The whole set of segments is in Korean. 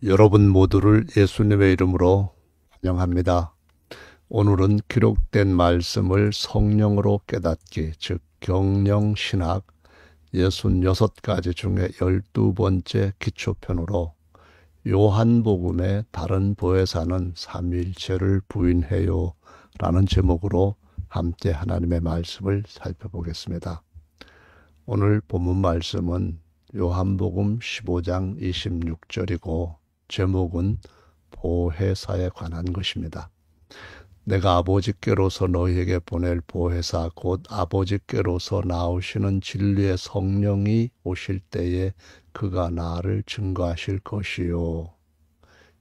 여러분 모두를 예수님의 이름으로 환영합니다. 오늘은 기록된 말씀을 성령으로 깨닫기, 즉 경영신학 66가지 중에 12번째 기초편으로 요한복음의 다른 보혜사는 삼위일체를 부인해요 라는 제목으로 함께 하나님의 말씀을 살펴보겠습니다. 오늘 본문 말씀은 요한복음 15장 26절이고 제목은 보혜사에 관한 것입니다. 내가 아버지께로서 너희에게 보낼 보혜사 곧 아버지께로서 나오시는 진리의 성령이 오실 때에 그가 나를 증거하실 것이요.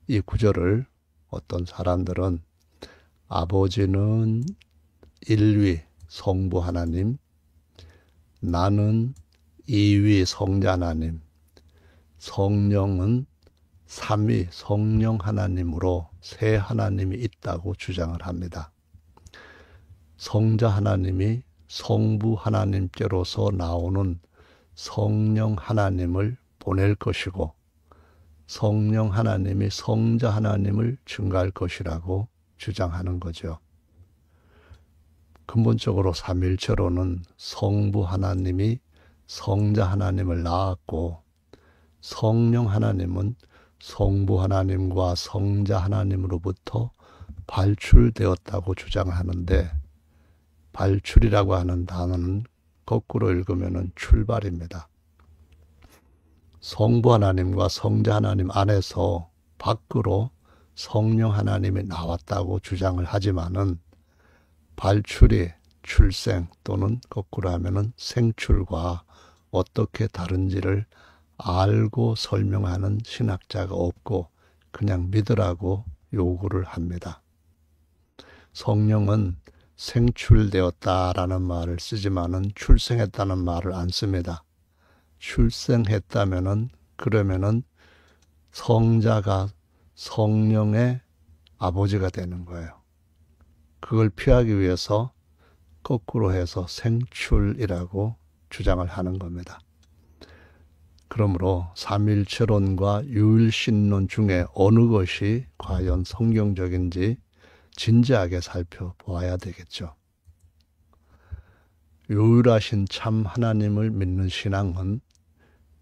이 구절을 어떤 사람들은 아버지는 일위 성부 하나님, 나는 이위 성자 하나님, 성령은 삼위 성령 하나님으로 세 하나님이 있다고 주장을 합니다. 성자 하나님이 성부 하나님께로서 나오는 성령 하나님을 보낼 것이고 성령 하나님이 성자 하나님을 증거할 것이라고 주장하는 거죠. 근본적으로 삼위일체로는 성부 하나님이 성자 하나님을 낳았고 성령 하나님은 성부 하나님과 성자 하나님으로부터 발출되었다고 주장하는데 발출이라고 하는 단어는 거꾸로 읽으면 출발입니다. 성부 하나님과 성자 하나님 안에서 밖으로 성령 하나님이 나왔다고 주장을 하지만은 발출이 출생 또는 거꾸로 하면은 생출과 어떻게 다른지를 알고 설명하는 신학자가 없고 그냥 믿으라고 요구를 합니다. 성령은 생출되었다라는 말을 쓰지만은 출생했다는 말을 안 씁니다. 출생했다면은 그러면은 성자가 성령의 아버지가 되는 거예요. 그걸 피하기 위해서 거꾸로 해서 생출이라고 주장을 하는 겁니다. 그러므로 삼위일체론과 유일신론 중에 어느 것이 과연 성경적인지 진지하게 살펴보아야 되겠죠. 유일하신 참 하나님을 믿는 신앙은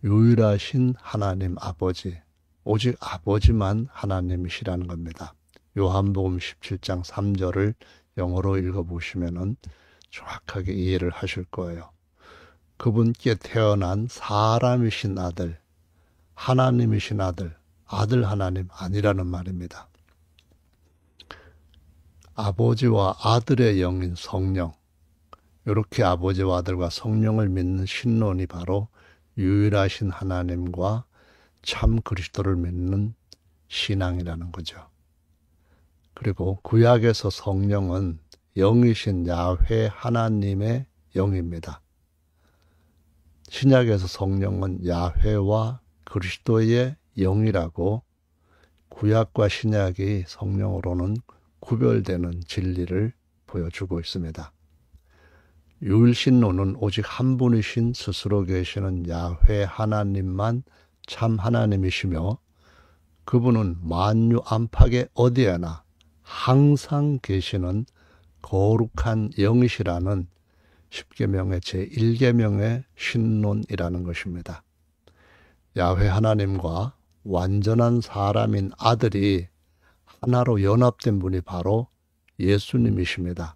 유일하신 하나님 아버지, 오직 아버지만 하나님이시라는 겁니다. 요한복음 17장 3절을 영어로 읽어보시면 정확하게 이해를 하실 거예요. 그분께 태어난 사람이신 아들, 하나님이신 아들, 아들 하나님 아니라는 말입니다. 아버지와 아들의 영인 성령, 이렇게 아버지와 아들과 성령을 믿는 신론이 바로 유일하신 하나님과 참 그리스도를 믿는 신앙이라는 거죠. 그리고 구약에서 성령은 영이신 야훼 하나님의 영입니다. 신약에서 성령은 야훼와 그리스도의 영이라고 구약과 신약이 성령으로는 구별되는 진리를 보여주고 있습니다. 유일신론은 오직 한 분이신 스스로 계시는 야훼 하나님만 참 하나님이시며 그분은 만유 안팎의 어디에나 항상 계시는 거룩한 영이시라는 십계명의 제1계명의 신론이라는 것입니다. 야훼 하나님과 완전한 사람인 아들이 하나로 연합된 분이 바로 예수님이십니다.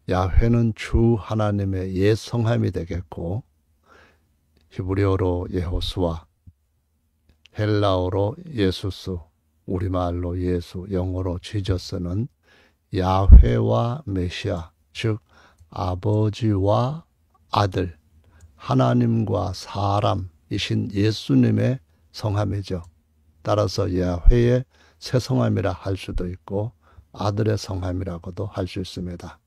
야훼는 주 하나님의 옛 성함이 되겠고 히브리어로 예호수아, 헬라어로 예수스, 우리말로 예수, 영어로 지저스는 야훼와 메시아, 즉 아버지와 아들, 하나님과 사람이신 예수님의 성함이죠. 따라서 야훼의 새 성함이라 할 수도 있고 아들의 성함이라고도 할 수 있습니다.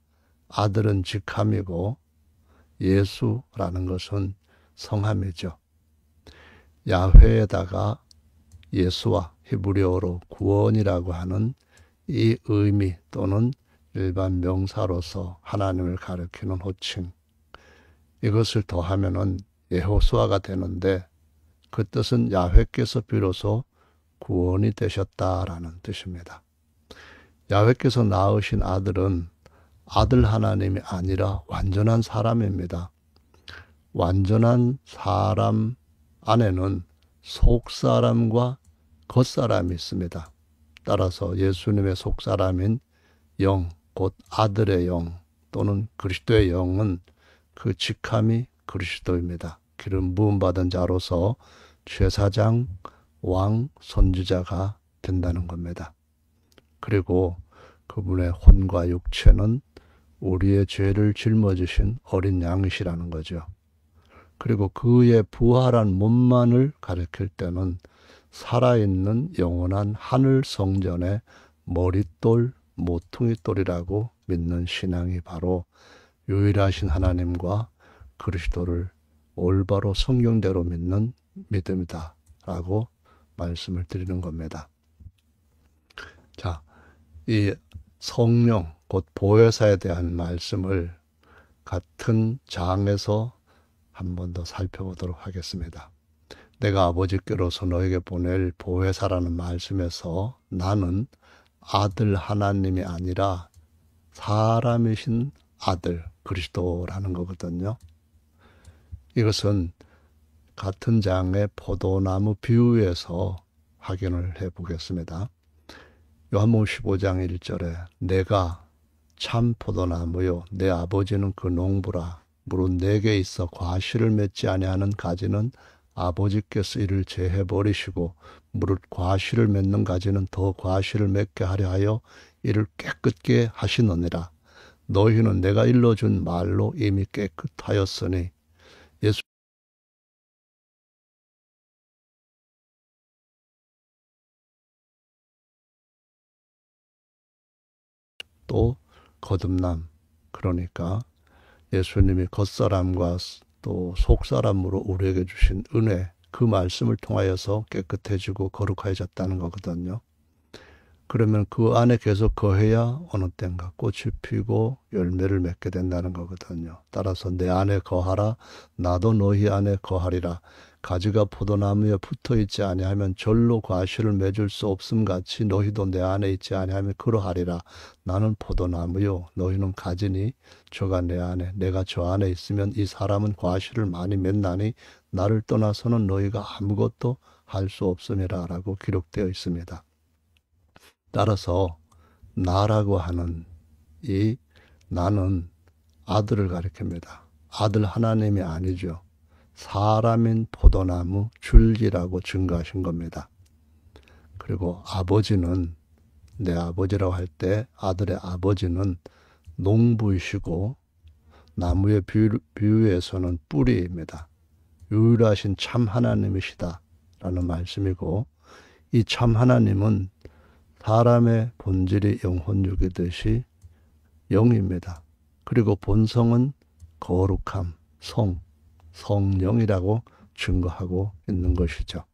아들은 직함이고 예수라는 것은 성함이죠. 야훼에다가 예수와 히브리어로 구원이라고 하는 이 의미 또는 일반 명사로서 하나님을 가리키는 호칭, 이것을 더하면은 예호수아가 되는데 그 뜻은 야훼께서 비로소 구원이 되셨다라는 뜻입니다. 야훼께서 낳으신 아들은 아들 하나님이 아니라 완전한 사람입니다. 완전한 사람 안에는 속사람과 겉사람이 있습니다. 따라서 예수님의 속사람인 영, 곧 아들의 영 또는 그리스도의 영은 그 직함이 그리스도입니다. 기름 부음 받은 자로서 제사장, 왕, 선지자가 된다는 겁니다. 그리고 그분의 혼과 육체는 우리의 죄를 짊어지신 어린 양이시라는 거죠. 그리고 그의 부활한 몸만을 가리킬 때는 살아있는 영원한 하늘 성전의 머릿돌, 모퉁이돌이라고 믿는 신앙이 바로 유일하신 하나님과 그리스도를 올바로 성경대로 믿는 믿음이다 라고 말씀을 드리는 겁니다. 자, 이 성령 곧 보혜사에 대한 말씀을 같은 장에서 한 번 더 살펴보도록 하겠습니다. 내가 아버지께로서 너에게 보낼 보혜사라는 말씀에서 나는 아들 하나님이 아니라 사람이신 아들 그리스도라는 거거든요. 이것은 같은 장의 포도나무 비유에서 확인을 해보겠습니다. 요한복음 15장 1절에 내가 참 포도나무요 내 아버지는 그 농부라. 무릇 내게 있어 과실을 맺지 아니하는 가지는 아버지께서 이를 제해버리시고 무릇 과실을 맺는 가지는 더 과실을 맺게 하려 하여 이를 깨끗게 하시느니라. 너희는 내가 일러준 말로 이미 깨끗하였으니. 예수 또 거듭남, 그러니까 예수님이 겉사람과 또 속사람으로 우리에게 주신 은혜, 그 말씀을 통하여서 깨끗해지고 거룩해졌다는 거거든요. 그러면 그 안에 계속 거해야 어느 땐가 꽃이 피고 열매를 맺게 된다는 거거든요. 따라서 내 안에 거하라, 나도 너희 안에 거하리라. 가지가 포도나무에 붙어있지 아니하면 절로 과실을 맺을 수 없음 같이 너희도 내 안에 있지 아니하면 그러하리라. 나는 포도나무요 너희는 가지니 저가 내 안에 내가 저 안에 있으면 이 사람은 과실을 많이 맺나니 나를 떠나서는 너희가 아무것도 할 수 없음이라 라고 기록되어 있습니다. 따라서 나라고 하는 이 나는 아들을 가리킵니다. 아들 하나님이 아니죠. 사람인 포도나무 줄기라고 증거하신 겁니다. 그리고 아버지는 내 아버지라고 할 때 아들의 아버지는 농부이시고 나무의 비유에서는 뿌리입니다. 유일하신 참 하나님이시다 라는 말씀이고 이 참 하나님은 사람의 본질이 영혼육이듯이 영입니다. 그리고 본성은 거룩함, 성령이라고 증거하고 있는 것이죠.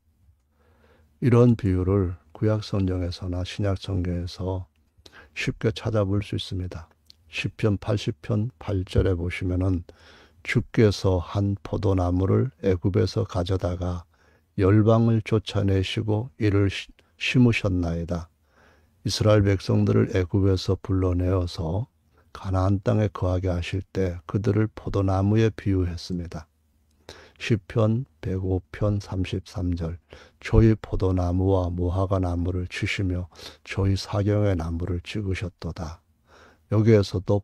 이런 비유를 구약성경에서나 신약성경에서 쉽게 찾아볼 수 있습니다. 시편 80편 8절에 보시면은 주께서 한 포도나무를 애굽에서 가져다가 열방을 쫓아내시고 이를 심으셨나이다. 이스라엘 백성들을 애굽에서 불러내어서 가나안 땅에 거하게 하실 때 그들을 포도나무에 비유했습니다. 시편 105편 33절 저희 포도나무와 무화과 나무를 치시며 저희 사경의 나무를 찍으셨도다. 여기에서도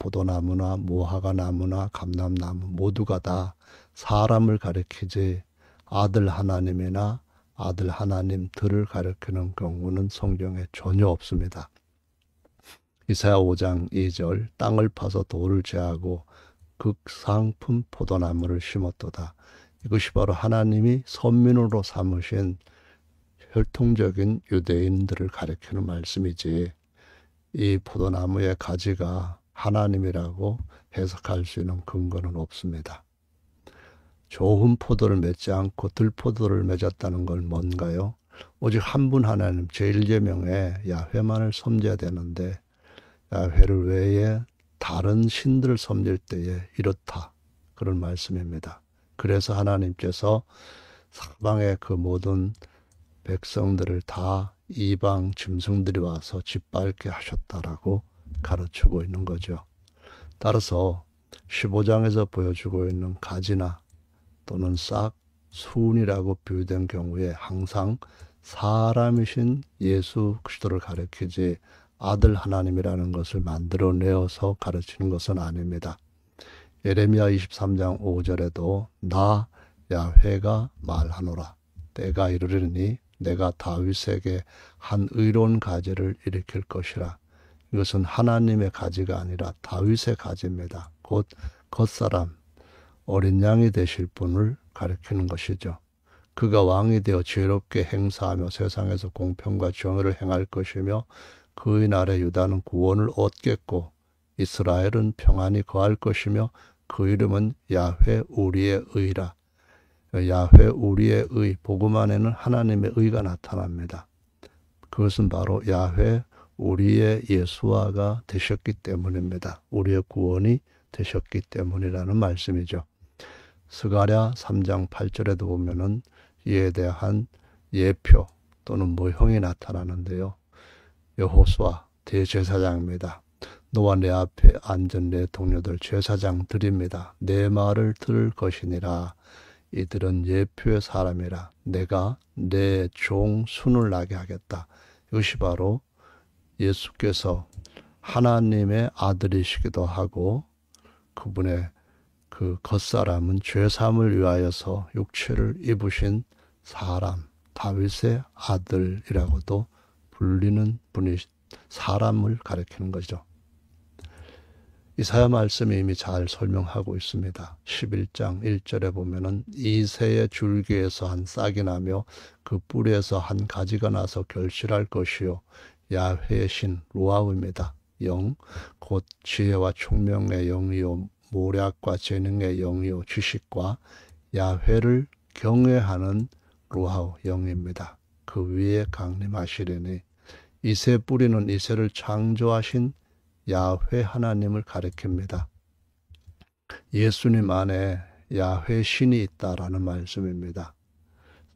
포도나무나 무화과 나무나 감람나무 모두가 다 사람을 가리키지 아들 하나님이나 아들 하나님들을 가리키는 경우는 성경에 전혀 없습니다. 이사야 5장 2절 땅을 파서 돌을 제하고 극상품 포도나무를 심었도다. 이것이 바로 하나님이 선민으로 삼으신 혈통적인 유대인들을 가리키는 말씀이지 이 포도나무의 가지가 하나님이라고 해석할 수 있는 근거는 없습니다. 좋은 포도를 맺지 않고 들포도를 맺었다는 건 뭔가요? 오직 한 분 하나님 제1계명에 야훼만을 섬겨야 되는데 야훼를 외에 다른 신들을 섬길 때에 이렇다. 그런 말씀입니다. 그래서 하나님께서 사방의 그 모든 백성들을 다 이방 짐승들이 와서 짓밟게 하셨다라고 가르치고 있는 거죠. 따라서 15장에서 보여주고 있는 가지나 또는 싹, 순이라고 비유된 경우에 항상 사람이신 예수 그리스도를 가리키지 아들 하나님이라는 것을 만들어내어서 가르치는 것은 아닙니다. 예레미야 23장 5절에도 나 야훼가 말하노라. 때가 이르리니 내가 다윗에게 한 의로운 가지를 일으킬 것이라. 이것은 하나님의 가지가 아니라 다윗의 가지입니다. 곧 겉사람, 어린 양이 되실 분을 가리키는 것이죠. 그가 왕이 되어 지혜롭게 행사하며 세상에서 공평과 정의를 행할 것이며 그의 날에 유다는 구원을 얻겠고 이스라엘은 평안히 거할 것이며 그 이름은 야훼 우리의 의라. 야훼 우리의 의, 복음 안에는 하나님의 의가 나타납니다. 그것은 바로 야훼 우리의 예수아가 되셨기 때문입니다. 우리의 구원이 되셨기 때문이라는 말씀이죠. 스가랴 3장 8절에도 보면은 이에 대한 예표 또는 모형이 나타나는데요. 여호수아 대제사장입니다. 너와 내 앞에 앉은 내 동료들 제사장들입니다. 내 말을 들을 것이니라. 이들은 예표의 사람이라. 내가 내 종 순을 나게 하겠다. 이것이 바로 예수께서 하나님의 아들이시기도 하고 그분의 그 겉사람은 죄사함을 위하여서 육체를 입으신 사람, 다윗의 아들이라고도 불리는 분이 사람을 가리키는 거죠. 이사야 말씀이 이미 잘 설명하고 있습니다. 11장 1절에 보면은 이새의 줄기에서 한 싹이 나며 그 뿌리에서 한 가지가 나서 결실할 것이요 야훼의 신 루아우입니다. 영, 곧 지혜와 총명의 영이요 모략과 재능의 영이요 지식과 야훼를 경외하는 루아우 영입니다. 그 위에 강림하시려니 이새 뿌리는 이새를 창조하신 야훼 하나님을 가리킵니다. 예수님 안에 야훼 신이 있다라는 말씀입니다.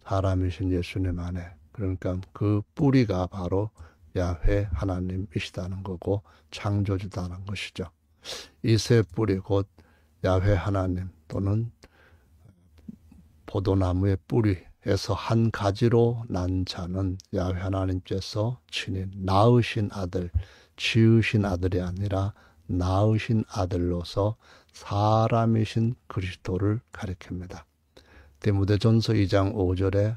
사람이신 예수님 안에. 그러니까 그 뿌리가 바로 야훼 하나님이시다는 거고 창조주다는 것이죠. 이새 뿌리 곧 야훼 하나님 또는 포도나무의 뿌리에서 한 가지로 난 자는 야훼 하나님께서 친히 낳으신 아들, 지으신 아들이 아니라 낳으신 아들로서 사람이신 그리스도를 가리킵니다. 디모데전서 2장 5절에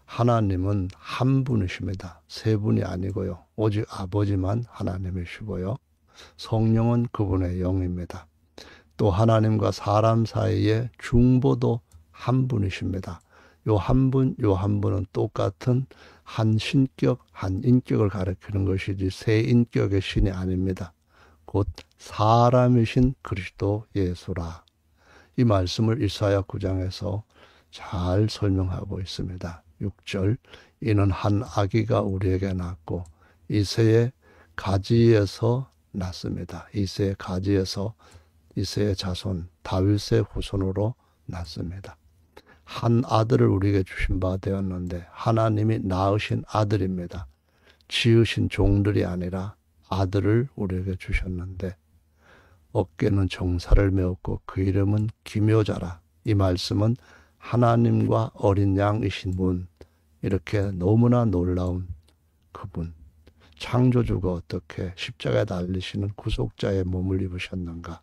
하나님은 한 분이십니다. 세 분이 아니고요. 오직 아버지만 하나님이시고요. 성령은 그분의 영입니다. 또 하나님과 사람 사이의 중보도 한 분이십니다. 요 한 분은 똑같은 한 신격, 한 인격을 가리키는 것이지 세 인격의 신이 아닙니다. 곧 사람이신 그리스도 예수라. 이 말씀을 이사야 9장에서 잘 설명하고 있습니다. 6절 이는 한 아기가 우리에게 낳고 이새의 가지에서 낳습니다. 이새의 가지에서 이새의 자손 다윗의 후손으로 낳습니다. 한 아들을 우리에게 주신 바 되었는데 하나님이 낳으신 아들입니다. 지으신 종들이 아니라 아들을 우리에게 주셨는데 어깨는 정사를 메었고 그 이름은 기묘자라. 이 말씀은 하나님과 어린 양이신 분, 이렇게 너무나 놀라운 그분, 창조주가 어떻게 십자가에 달리시는 구속자의 몸을 입으셨는가.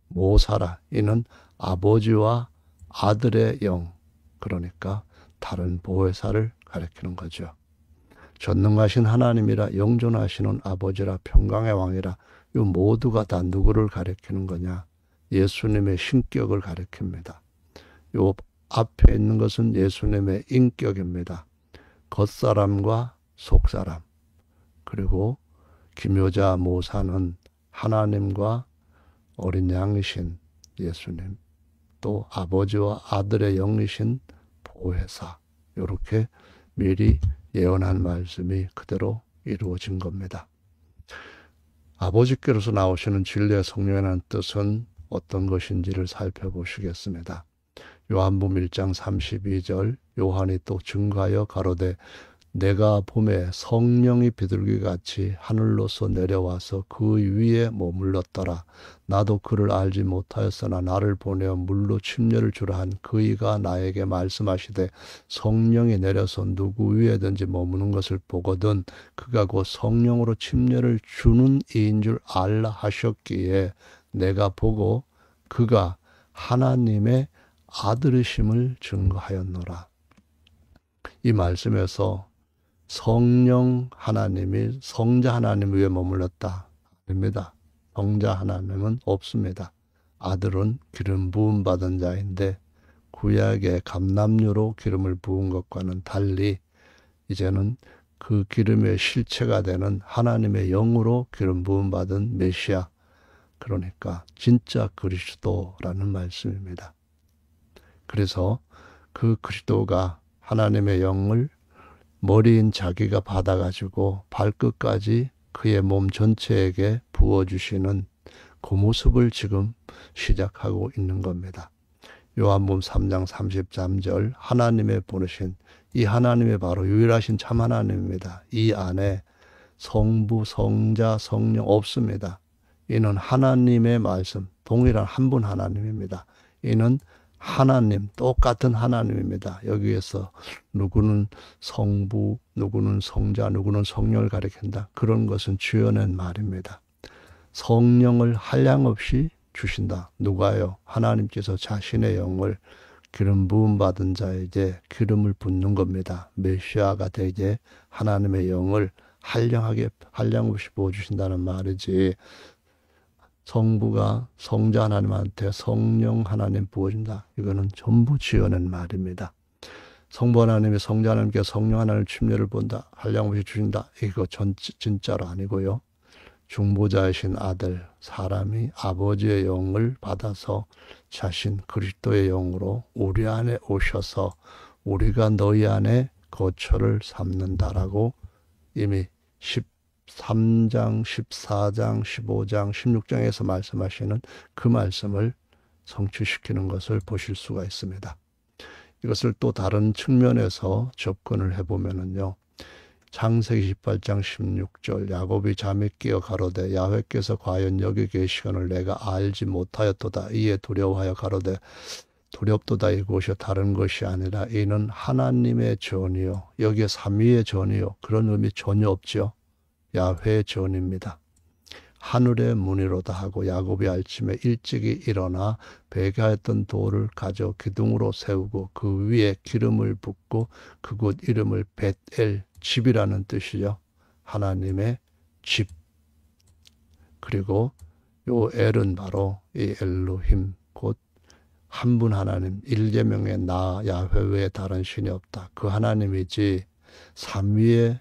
모사라, 이는 아버지와 아들의 영, 그러니까 다른 보혜사를 가리키는 거죠. 전능하신 하나님이라 영존하시는 아버지라 평강의 왕이라 이 모두가 다 누구를 가리키는 거냐? 예수님의 신격을 가리킵니다. 요 앞에 있는 것은 예수님의 인격입니다. 겉사람과 속사람, 그리고 기묘자 모사는 하나님과 어린 양이신 예수님, 또 아버지와 아들의 영이신 보혜사, 이렇게 미리 예언한 말씀이 그대로 이루어진 겁니다. 아버지께로서 나오시는 진리의 성령이라는 뜻은 어떤 것인지를 살펴보시겠습니다. 요한복음 1장 32절 요한이 또 증거하여 가로되 내가 봄에 성령이 비둘기같이 하늘로서 내려와서 그 위에 머물렀더라. 나도 그를 알지 못하였으나 나를 보내어 물로 침례를 주라 한 그이가 나에게 말씀하시되 성령이 내려서 누구 위에든지 머무는 것을 보거든 그가 곧 성령으로 침례를 주는 이인 줄 알라 하셨기에 내가 보고 그가 하나님의 아들이심을 증거하였노라. 이 말씀에서 성령 하나님이 성자 하나님 위에 머물렀다. 아닙니다. 성자 하나님은 없습니다. 아들은 기름 부음 받은 자인데 구약의 감람유로 기름을 부은 것과는 달리 이제는 그 기름의 실체가 되는 하나님의 영으로 기름 부음 받은 메시아, 그러니까 진짜 그리스도라는 말씀입니다. 그래서 그 그리스도가 하나님의 영을 머리인 자기가 받아가지고 발끝까지 그의 몸 전체에게 부어주시는 그 모습을 지금 시작하고 있는 겁니다. 요한복음 3장 33절 하나님의 보내신 이 하나님이 바로 유일하신 참 하나님입니다. 이 안에 성부, 성자, 성령 없습니다. 이는 하나님의 말씀, 동일한 한 분 하나님입니다. 이는 하나님, 똑같은 하나님입니다. 여기에서 누구는 성부, 누구는 성자, 누구는 성령을 가리킨다. 그런 것은 지어낸 말입니다. 성령을 한량없이 주신다. 누가요? 하나님께서 자신의 영을 기름 부음 받은 자에게 기름을 붓는 겁니다. 메시아가 되게 하나님의 영을 한량없이 부어주신다는 말이지, 성부가 성자 하나님한테 성령 하나님 부어준다. 이거는 전부 지어낸 말입니다. 성부 하나님이 성자 하나님께 성령 하나님 침례를 본다. 한량없이 주신다. 이거 진짜로 아니고요. 중보자이신 아들, 사람이 아버지의 영을 받아서 자신 그리스도의 영으로 우리 안에 오셔서 우리가 너희 안에 거처를 삼는다라고 이미 13장, 14장, 15장, 16장에서 말씀하시는 그 말씀을 성취시키는 것을 보실 수가 있습니다. 이것을 또 다른 측면에서 접근을 해보면은요. 창세기 18장 16절 야곱이 잠이 깨어 가로되 야훼께서 과연 여기 계시거늘 내가 알지 못하였도다. 이에 두려워하여 가로되 두렵도다. 이곳이 다른 것이 아니라 이는 하나님의 전이요. 여기에 삼위의 전이요. 그런 의미 전혀 없죠. 야훼의 전입니다. 하늘의 문이로다 하고 야곱이 아침에 일찍이 일어나 배가했던 돌을 가져 기둥으로 세우고 그 위에 기름을 붓고 그곳 이름을 벳엘, 집이라는 뜻이죠. 하나님의 집. 그리고 요 엘은 바로 이 엘로힘, 곧 한 분 하나님, 일계명의 나 야훼 외에 다른 신이 없다. 그 하나님이지 삼위의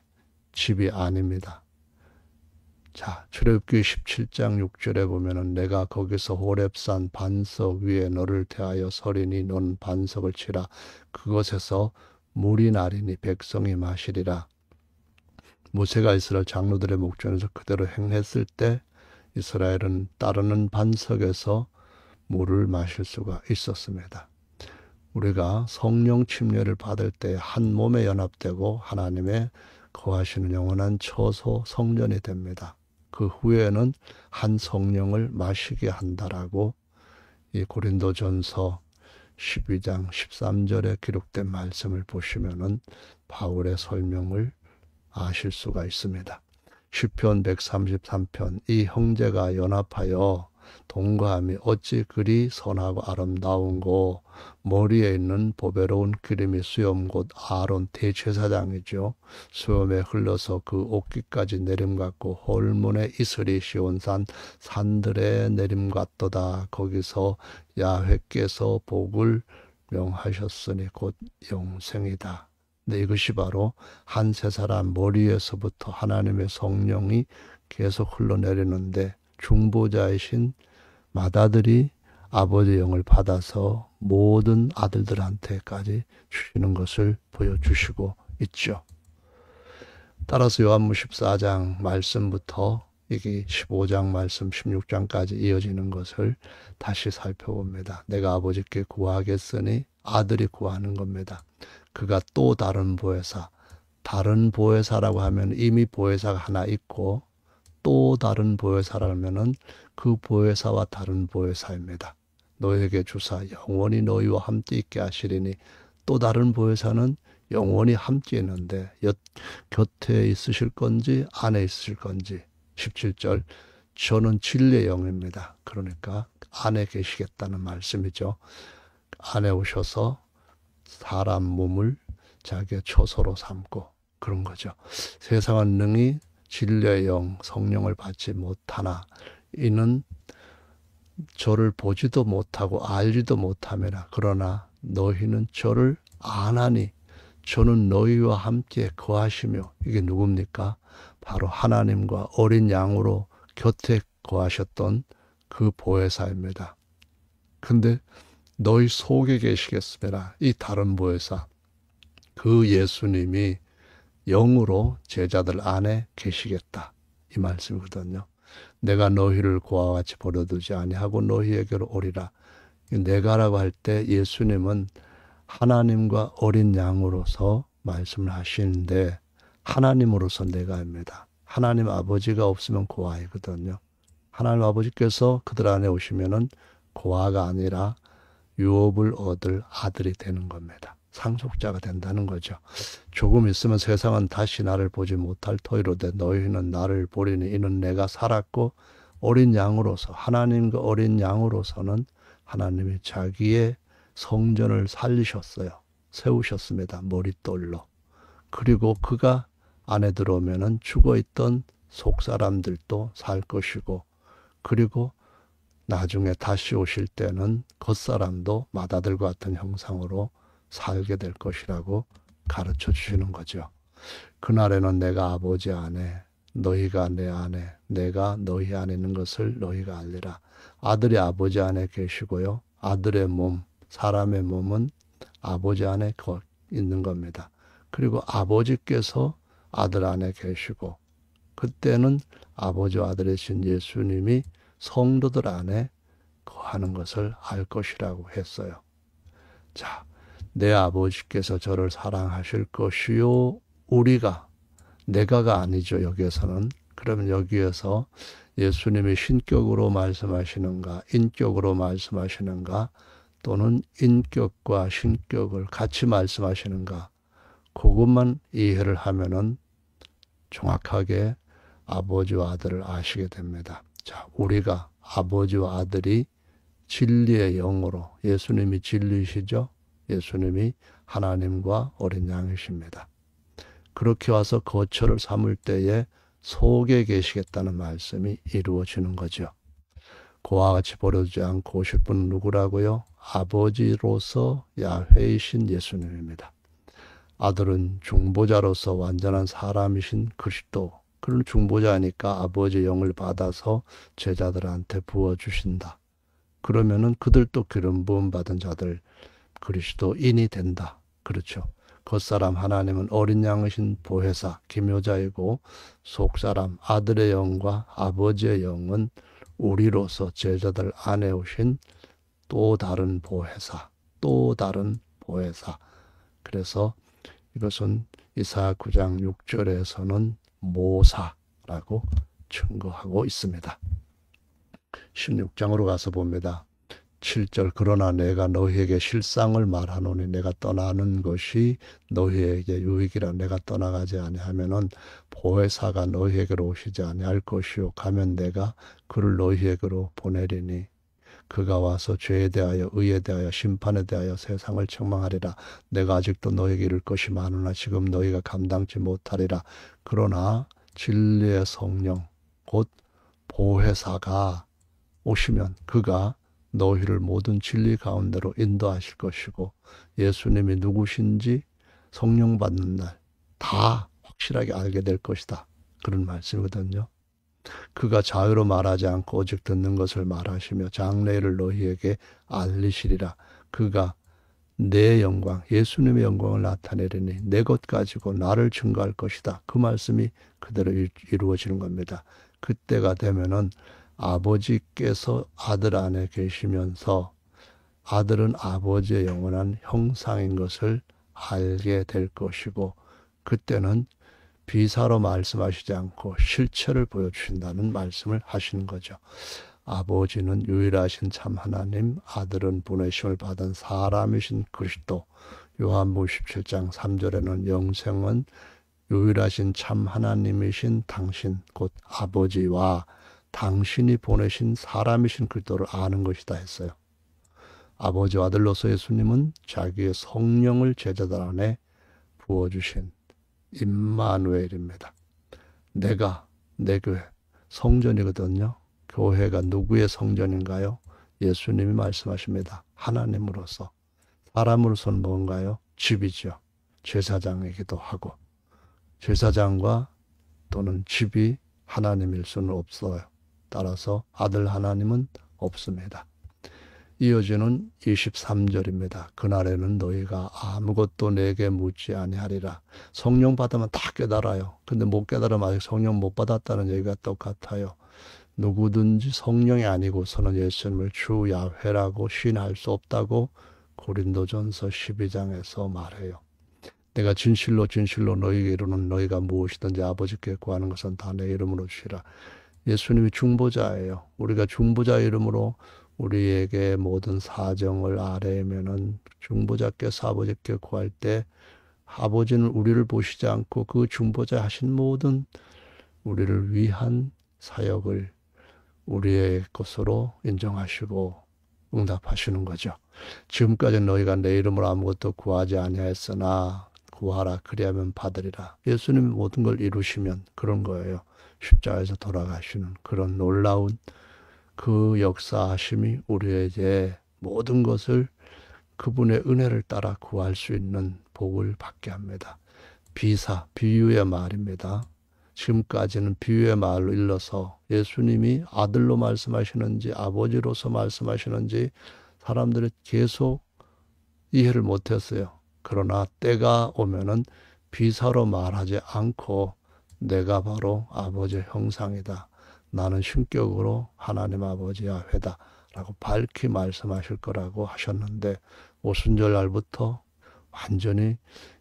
집이 아닙니다. 자, 출애굽기 17장 6절에 보면은 내가 거기서 호렙산 반석 위에 너를 대하여 서리니 너는 반석을 치라. 그것에서 물이 나리니 백성이 마시리라. 모세가 이스라엘 장로들의 목전에서 그대로 행했을 때 이스라엘은 따르는 반석에서 물을 마실 수가 있었습니다. 우리가 성령 침례를 받을 때 한 몸에 연합되고 하나님의 거하시는 영원한 처소 성전이 됩니다. 그 후에는 한 성령을 마시게 한다라고 이 고린도전서 12장 13절에 기록된 말씀을 보시면은 바울의 설명을 아실 수가 있습니다. 시편 133편 이 형제가 연합하여 동거함이 어찌 그리 선하고 아름다운고 머리에 있는 보배로운 기름이 수염 곧 아론 대제사장이죠. 수염에 흘러서 그 옷깃까지 내림 같고 홀문에 이슬이 시온산 산들의 내림 같도다. 거기서 야훼께서 복을 명하셨으니 곧 영생이다. 근데 이것이 바로 한 세 사람 머리에서부터 하나님의 성령이 계속 흘러내리는데 중보자이신 맏아들이 아버지의 영을 받아서 모든 아들들한테까지 주시는 것을 보여주시고 있죠. 따라서 요한복음 14장 말씀부터 이게 15장 말씀 16장까지 이어지는 것을 다시 살펴봅니다. 내가 아버지께 구하겠으니 아들이 구하는 겁니다. 그가 또 다른 보혜사, 다른 보혜사라고 하면 이미 보혜사가 하나 있고 또 다른 보혜사라면은 그 보혜사와 다른 보혜사입니다. 너에게 주사 영원히 너희와 함께 있게 하시리니, 또 다른 보혜사는 영원히 함께 있는데 곁에 있으실 건지 안에 있으실 건지. 17절, 저는 진리의 영입니다. 그러니까 안에 계시겠다는 말씀이죠. 안에 오셔서 사람 몸을 자기의 처소로 삼고 그런 거죠. 세상은 능히 진리의 영, 성령을 받지 못하나 이는 저를 보지도 못하고 알지도 못함이라. 그러나 너희는 저를 아나니 저는 너희와 함께 거하시며. 이게 누굽니까? 바로 하나님과 어린 양으로 곁에 거하셨던 그 보혜사입니다. 근데 너희 속에 계시겠습니다. 이 다른 보혜사, 그 예수님이 영으로 제자들 안에 계시겠다, 이 말씀이거든요. 내가 너희를 고아와 같이 버려두지 아니하고 너희에게로 오리라. 내가라고 할 때 예수님은 하나님과 어린 양으로서 말씀을 하시는데 하나님으로서 내가입니다. 하나님 아버지가 없으면 고아이거든요. 하나님 아버지께서 그들 안에 오시면은 고아가 아니라 유업을 얻을 아들이 되는 겁니다. 상속자가 된다는 거죠. 조금 있으면 세상은 다시 나를 보지 못할 터이로되 너희는 나를 보리니 이는 내가 살았고, 어린 양으로서, 하나님과 어린 양으로서는 하나님이 자기의 성전을 살리셨어요. 세우셨습니다. 머릿돌로. 그리고 그가 안에 들어오면은 죽어있던 속사람들도 살 것이고, 그리고 나중에 다시 오실 때는 겉사람도 맏아들과 같은 형상으로 살게 될 것이라고 가르쳐 주시는 거죠. 그날에는 내가 아버지 안에, 너희가 내 안에, 내가 너희 안에 있는 것을 너희가 알리라. 아들이 아버지 안에 계시고요. 아들의 몸, 사람의 몸은 아버지 안에 있는 겁니다. 그리고 아버지께서 아들 안에 계시고, 그때는 아버지와 아들이신 예수님이 성도들 안에 거하는 것을 알 것이라고 했어요. 자, 내 아버지께서 저를 사랑하실 것이요. 우리가, 내가가 아니죠, 여기에서는. 그러면 여기에서 예수님이 신격으로 말씀하시는가, 인격으로 말씀하시는가, 또는 인격과 신격을 같이 말씀하시는가, 그것만 이해를 하면은 정확하게 아버지와 아들을 아시게 됩니다. 자, 우리가 아버지와 아들이 진리의 영으로, 예수님이 진리시죠? 예수님이 하나님과 어린 양이십니다. 그렇게 와서 거처를 삼을 때에 속에 계시겠다는 말씀이 이루어지는 거죠. 그와 같이 버려두지 않고 오실 분은 누구라고요? 아버지로서 야훼이신 예수님입니다. 아들은 중보자로서 완전한 사람이신 그리스도. 그런 중보자니까 아버지의 영을 받아서 제자들한테 부어주신다. 그러면은 그들도 기름 부음 받은 자들, 그리스도인이 된다. 그렇죠. 겉사람 하나님은 어린 양이신 보혜사, 기묘자이고, 속사람 아들의 영과 아버지의 영은 우리로서 제자들 안에 오신 또 다른 보혜사, 또 다른 보혜사. 그래서 이것은 이사야 9장 6절에서는 모사라고 증거하고 있습니다. 16장으로 가서 봅니다. 7절, 그러나 내가 너희에게 실상을 말하노니 내가 떠나는 것이 너희에게 유익이라. 내가 떠나가지 아니하면은 보혜사가 너희에게로 오시지 아니할 것이요, 가면 내가 그를 너희에게로 보내리니 그가 와서 죄에 대하여 의에 대하여 심판에 대하여 세상을 책망하리라. 내가 아직도 너희에게 이를 것이 많으나 지금 너희가 감당치 못하리라. 그러나 진리의 성령 곧 보혜사가 오시면 그가 너희를 모든 진리 가운데로 인도하실 것이고, 예수님이 누구신지 성령 받는 날 다 확실하게 알게 될 것이다. 그런 말씀이거든요. 그가 자유로 말하지 않고 오직 듣는 것을 말하시며 장래를 너희에게 알리시리라. 그가 내 영광, 예수님의 영광을 나타내리니 내 것 가지고 나를 증거할 것이다. 그 말씀이 그대로 이루어지는 겁니다. 그때가 되면은 아버지께서 아들 안에 계시면서 아들은 아버지의 영원한 형상인 것을 알게 될 것이고 그때는 비사로 말씀하시지 않고 실체를 보여주신다는 말씀을 하시는 거죠. 아버지는 유일하신 참 하나님, 아들은 보내심을 받은 사람이신 그리스도. 요한복음 17장 3절에는 영생은 유일하신 참 하나님이신 당신 곧 아버지와 당신이 보내신 사람이신 그리스도를 아는 것이다 했어요. 아버지와 아들로서 예수님은 자기의 성령을 제자들 안에 부어주신 임마누엘입니다. 내가 내 교회 성전이거든요. 교회가 누구의 성전인가요? 예수님이 말씀하십니다. 하나님으로서. 사람으로서는 뭔가요? 집이죠. 제사장이기도 하고. 제사장과 또는 집이 하나님일 수는 없어요. 따라서 아들 하나님은 없습니다. 이어지는 23절입니다. 그날에는 너희가 아무것도 내게 묻지 아니하리라. 성령 받으면 다 깨달아요. 근데 못 깨달으면 아직 성령 못 받았다는 얘기가 똑같아요. 누구든지 성령이 아니고서는 예수님을 주 야훼라고 시인할 수 없다고 고린도전서 12장에서 말해요. 내가 진실로 진실로 너희에게 이르노니 너희가 무엇이든지 아버지께 구하는 것은 다 내 이름으로 주시라. 예수님이 중보자예요. 우리가 중보자 이름으로 우리에게 모든 사정을 아뢰면은 중보자께서 아버지께 구할 때 아버지는 우리를 보시지 않고 그 중보자 하신 모든 우리를 위한 사역을 우리의 것으로 인정하시고 응답하시는 거죠. 지금까지는 너희가 내 이름으로 아무것도 구하지 아니하였으나 구하라 그리하면 받으리라. 예수님이 모든 걸 이루시면 그런 거예요. 십자가에서 돌아가시는 그런 놀라운 그 역사하심이 우리에게 모든 것을 그분의 은혜를 따라 구할 수 있는 복을 받게 합니다. 비사, 비유의 말입니다. 지금까지는 비유의 말로 일러서 예수님이 아들로 말씀하시는지 아버지로서 말씀하시는지 사람들이 계속 이해를 못했어요. 그러나 때가 오면은 비사로 말하지 않고 내가 바로 아버지의 형상이다. 나는 신격으로 하나님 아버지 야훼다 라고 밝히 말씀하실 거라고 하셨는데 오순절 날부터 완전히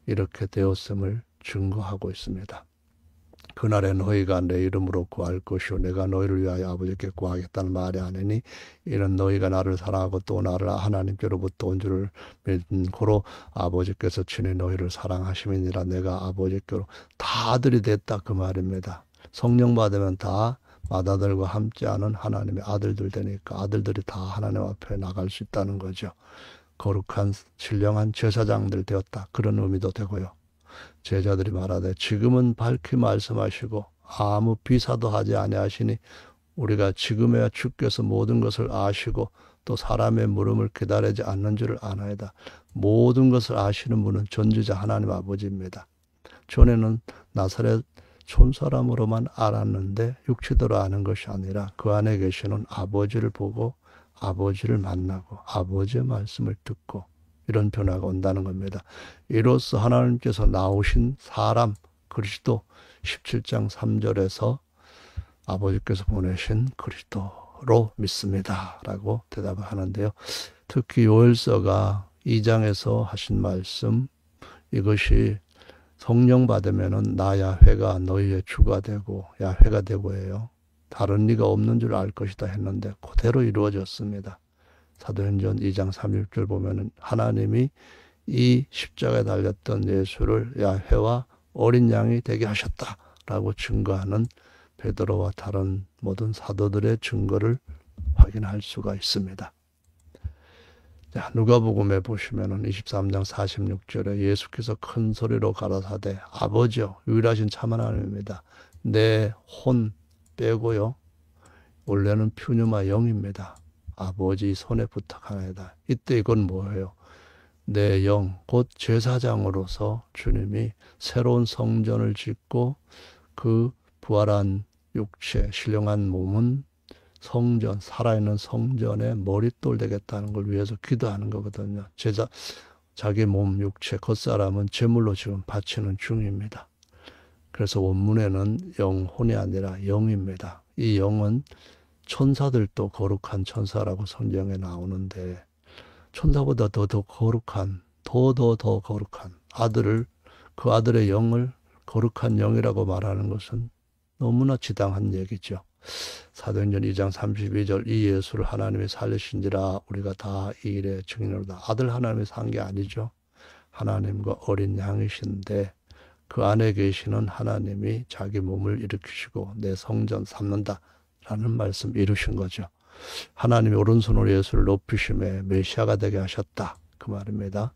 이렇게 되었음을 증거하고 있습니다. 그날에 너희가 내 이름으로 구할 것이요 내가 너희를 위하여 아버지께 구하겠다는 말이 아니니 이는 너희가 나를 사랑하고 또 나를 하나님께로부터 온 줄을 믿은 고로 아버지께서 친히 너희를 사랑하심이니라. 내가 아버지께로 다 아들이 됐다 그 말입니다. 성령 받으면 다 맏아들과 함께하는 하나님의 아들들 되니까 아들들이 다 하나님 앞에 나갈 수 있다는 거죠. 거룩한 신령한 제사장들 되었다 그런 의미도 되고요. 제자들이 말하되 지금은 밝히 말씀하시고 아무 비사도 하지 아니하시니 우리가 지금에야 주께서 모든 것을 아시고 또 사람의 물음을 기다리지 않는 줄을 아나이다. 모든 것을 아시는 분은 전지자 하나님 아버지입니다. 전에는 나사렛 촌사람으로만 알았는데 육체대로 아는 것이 아니라 그 안에 계시는 아버지를 보고 아버지를 만나고 아버지의 말씀을 듣고 이런 변화가 온다는 겁니다. 이로써 하나님께서 나오신 사람 그리스도 17장 3절에서 아버지께서 보내신 그리스도로 믿습니다 라고 대답을 하는데요. 특히 요엘서가 2장에서 하신 말씀 이것이 성령 받으면은 나 야훼가 너희의 주가 되고 야훼가 되고 해요. 다른 리가 없는 줄 알 것이다 했는데 그대로 이루어졌습니다. 사도행전 2장 36절 보면은 하나님이 이 십자가에 달렸던 예수를 야훼와 어린 양이 되게 하셨다라고 증거하는 베드로와 다른 모든 사도들의 증거를 확인할 수가 있습니다. 자, 누가복음에 보시면은 23장 46절에 예수께서 큰 소리로 가라사대 아버지여 유일하신 참 하나님입니다. 내 혼 빼고요. 원래는 퓨뉴마 영입니다. 아버지 손에 부탁하나이다. 이때 이건 뭐예요? 내 영, 곧 제사장으로서 주님이 새로운 성전을 짓고 그 부활한 육체, 신령한 몸은 성전, 살아있는 성전의 머릿돌 되겠다는 걸 위해서 기도하는 거거든요. 자기 몸, 육체, 겉사람은 제물로 지금 바치는 중입니다. 그래서 원문에는 영혼이 아니라 영입니다. 이 영은 천사들도 거룩한 천사라고 성경에 나오는데 천사보다 더 거룩한, 더 거룩한 아들을, 그 아들의 영을 거룩한 영이라고 말하는 것은 너무나 지당한 얘기죠. 사도행전 2장 32절 이 예수를 하나님이 살리신지라 우리가 다 이 일의 증인으로다. 아들 하나님이 산 게 아니죠. 하나님과 어린 양이신데 그 안에 계시는 하나님이 자기 몸을 일으키시고 내 성전 삼는다 라는 말씀 이루신 거죠. 하나님이 오른손으로 예수를 높이심에 메시아가 되게 하셨다. 그 말입니다.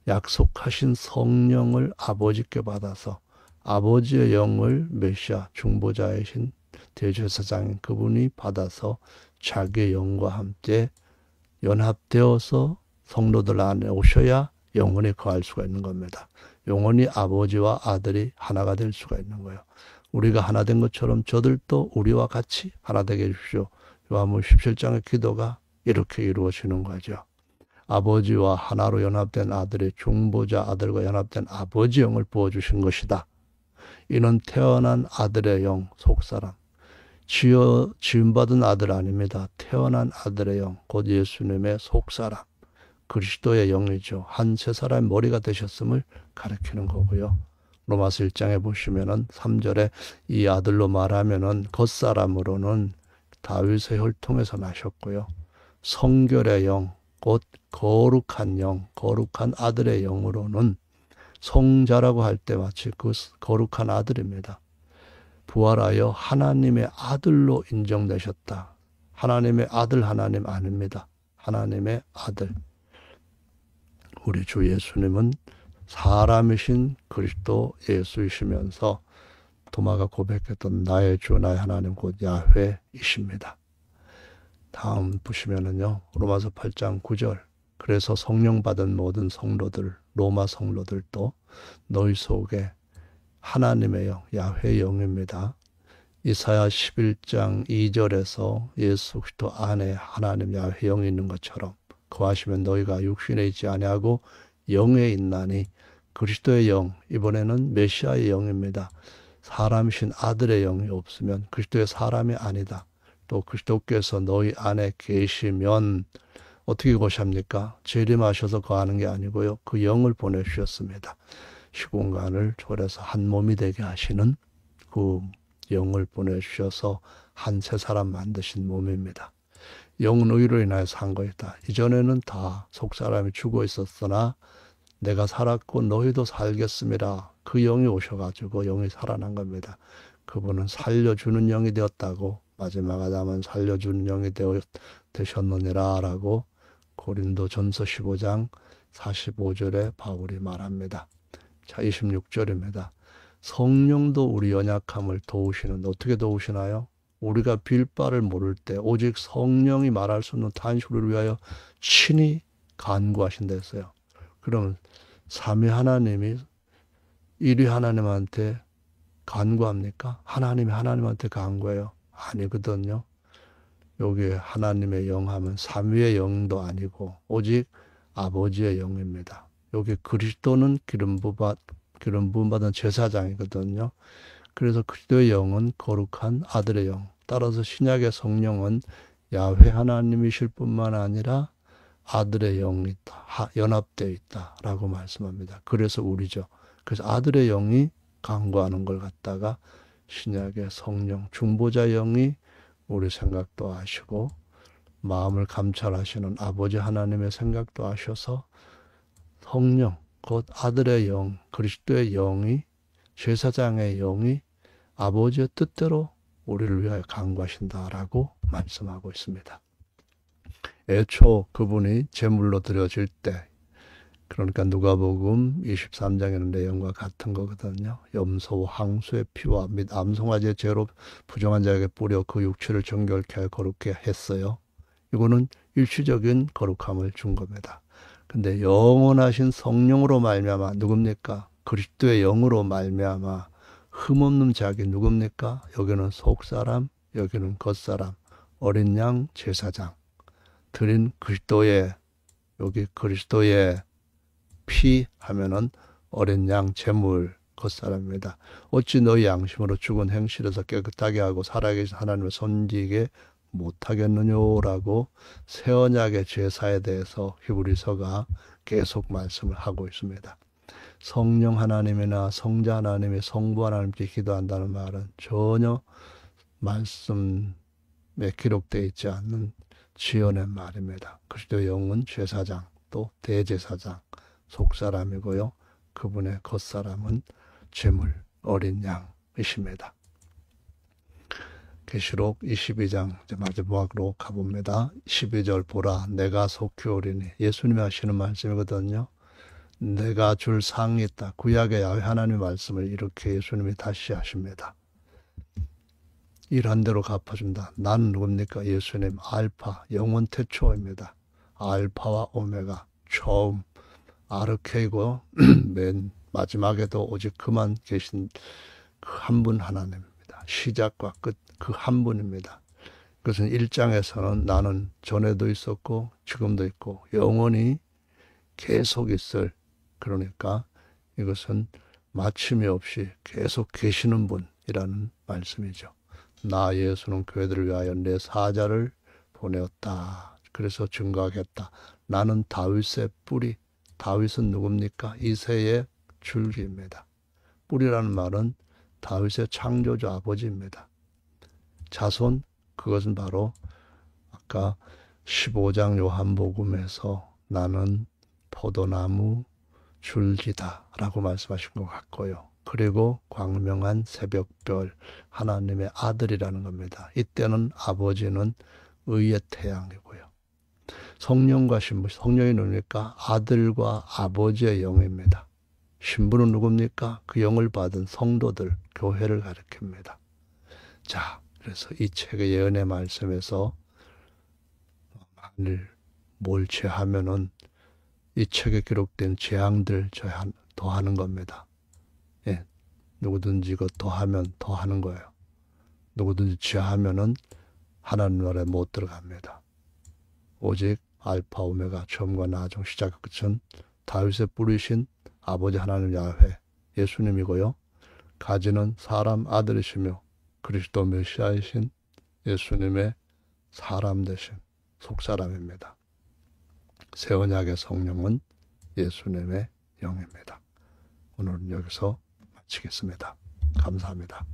약속하신 성령을 아버지께 받아서 아버지의 영을 메시아 중보자이신 대제사장인 그분이 받아서 자기의 영과 함께 연합되어서 성도들 안에 오셔야 영원히 거할 수가 있는 겁니다. 영원히 아버지와 아들이 하나가 될 수가 있는 거예요. 우리가 하나 된 것처럼 저들도 우리와 같이 하나 되게 해주십시오. 요한복음 17장의 기도가 이렇게 이루어지는 거죠. 아버지와 하나로 연합된 아들의 중보자 아들과 연합된 아버지 영을 부어주신 것이다. 이는 태어난 아들의 영, 속사람. 지음받은 아들 아닙니다. 태어난 아들의 영, 곧 예수님의 속사람. 그리스도의 영이죠. 한 세 사람의 머리가 되셨음을 가리키는 거고요. 로마서 1장에 보시면은 3절에 이 아들로 말하면은 겉사람으로는 다윗의 혈통에서 나셨고요. 성결의 영, 곧 거룩한 영, 거룩한 아들의 영으로는 성자라고 할 때 마치 그 거룩한 아들입니다. 부활하여 하나님의 아들로 인정되셨다. 하나님의 아들 하나님 아닙니다. 하나님의 아들. 우리 주 예수님은 사람이신 그리스도 예수이시면서 도마가 고백했던 나의 주 나의 하나님 곧 야훼이십니다. 다음 보시면은요. 로마서 8장 9절. 그래서 성령 받은 모든 성도들, 로마 성도들도 너희 속에 하나님의 영, 야훼의 영입니다. 이사야 11장 2절에서 예수 그리스도 안에 하나님 야훼의 영이 있는 것처럼 거하시면 너희가 육신에 있지 아니하고 영에 있나니 그리스도의 영, 이번에는 메시아의 영입니다. 사람이신 아들의 영이 없으면 그리스도의 사람이 아니다. 또 그리스도께서 너희 안에 계시면 어떻게 거시합니까? 재림하셔서 거하는 게 아니고요. 그 영을 보내주셨습니다. 시공간을 초월해서 한 몸이 되게 하시는 그 영을 보내주셔서 한 세 사람 만드신 몸입니다. 영의로 인하여 산 것이다. 이전에는 다 속사람이 죽어 있었으나 내가 살았고 너희도 살겠습니다. 그 영이 오셔가지고 영이 살아난 겁니다. 그분은 살려주는 영이 되었다고 마지막 아담은 살려주는 영이 되셨느니라 라고 고린도 전서 15장 45절에 바울이 말합니다. 자, 26절입니다. 성령도 우리 연약함을 도우시는, 어떻게 도우시나요? 우리가 빌 바를 모를 때 오직 성령이 말할 수 없는 탄식을 위하여 친히 간구하신다 했어요. 그러면 삼위 하나님이 일위 하나님한테 간구합니까? 하나님이 하나님한테 간구해요? 아니거든요. 여기 하나님의 영 하면 삼위의 영도 아니고 오직 아버지의 영입니다. 여기 그리스도는 기름 부음 받은 제사장이거든요. 그래서 그리스도의 영은 거룩한 아들의 영. 따라서 신약의 성령은 야훼 하나님이실 뿐만 아니라 아들의 영이 있다. 연합되어 있다라고 말씀합니다. 그래서 우리죠. 그래서 아들의 영이 간구하는 걸 갖다가 신약의 성령, 중보자 영이 우리 생각도 아시고 마음을 감찰하시는 아버지 하나님의 생각도 아셔서 성령, 곧 아들의 영, 그리스도의 영이 제사장의 영이 아버지의 뜻대로 우리를 위하여 간구하신다라고 말씀하고 있습니다. 애초 그분이 제물로 드려질 때, 그러니까 누가복음 23장에는 내용과 같은 거거든요. 염소, 항소의 피와 및 암송아지의 죄로 부정한 자에게 뿌려 그 육체를 정결케 하여 거룩게 했어요. 이거는 일시적인 거룩함을 준 겁니다. 근데 영원하신 성령으로 말미암아 누굽니까? 그리스도의 영으로 말미암아 흠없는 자기 누굽니까? 여기는 속사람, 여기는 겉사람, 어린 양 제사장 드린 그리스도의, 여기 그리스도의 피 하면은 어린 양 제물 겉사람입니다. 어찌 너희 양심으로 죽은 행실에서 깨끗하게 하고 살아계신 하나님을 섬기게 못하겠느냐라고 새 언약의 제사에 대해서 히브리서가 계속 말씀을 하고 있습니다. 성령 하나님이나 성자 하나님이 성부 하나님께 기도한다는 말은 전혀 말씀에 기록되어 있지 않는 지어낸 말입니다. 그리스도의 영은 제사장 또 대제사장 속사람이고요. 그분의 겉사람은 제물 어린 양이십니다. 계시록 22장 이제 마지막으로 가봅니다. 12절 보라 내가 속히 오리니 예수님이 하시는 말씀이거든요. 내가 줄 상이 있다. 구약의 야훼 하나님의 말씀을 이렇게 예수님이 다시 하십니다. 일한 대로 갚아준다. 나는 누굽니까? 예수님 알파 영원 태초입니다. 알파와 오메가 처음 아르케이고 맨 마지막에도 오직 그만 계신 그 한 분 하나님입니다. 시작과 끝 그 한 분입니다. 그것은 1장에서는 나는 전에도 있었고 지금도 있고 영원히 계속 있을, 그러니까 이것은 마침이 없이 계속 계시는 분이라는 말씀이죠. 나 예수는 교회들을 위하여 내 사자를 보내었다. 그래서 증거하겠다. 나는 다윗의 뿌리. 다윗은 누굽니까? 이새의 줄기입니다. 뿌리라는 말은 다윗의 창조주 아버지입니다. 자손, 그것은 바로 아까 15장 요한복음에서 나는 포도나무 줄기다 라고 말씀하신 것 같고요. 그리고 광명한 새벽별 하나님의 아들이라는 겁니다. 이때는 아버지는 의의 태양이고요. 성령과 신부, 성령이 누굽니까? 아들과 아버지의 영입니다. 신부는 누굽니까? 그 영을 받은 성도들, 교회를 가리킵니다. 자, 그래서 이 책의 예언의 말씀에서 만일 뭘 제하면은 이 책에 기록된 재앙들 더하는 겁니다. 예, 누구든지 이거 더하면 더하는 거예요. 누구든지 제하면은 하나님 나라에 못 들어갑니다. 오직 알파 오메가 처음과 나중 시작과 끝은 다윗의 뿌리신 아버지 하나님 야훼 예수님이고요. 가지는 사람 아들이시며 그리스도 메시아이신 예수님의 사람 되신 속사람입니다. 새 언약의 성령은 예수님의 영입니다. 오늘은 여기서 마치겠습니다. 감사합니다.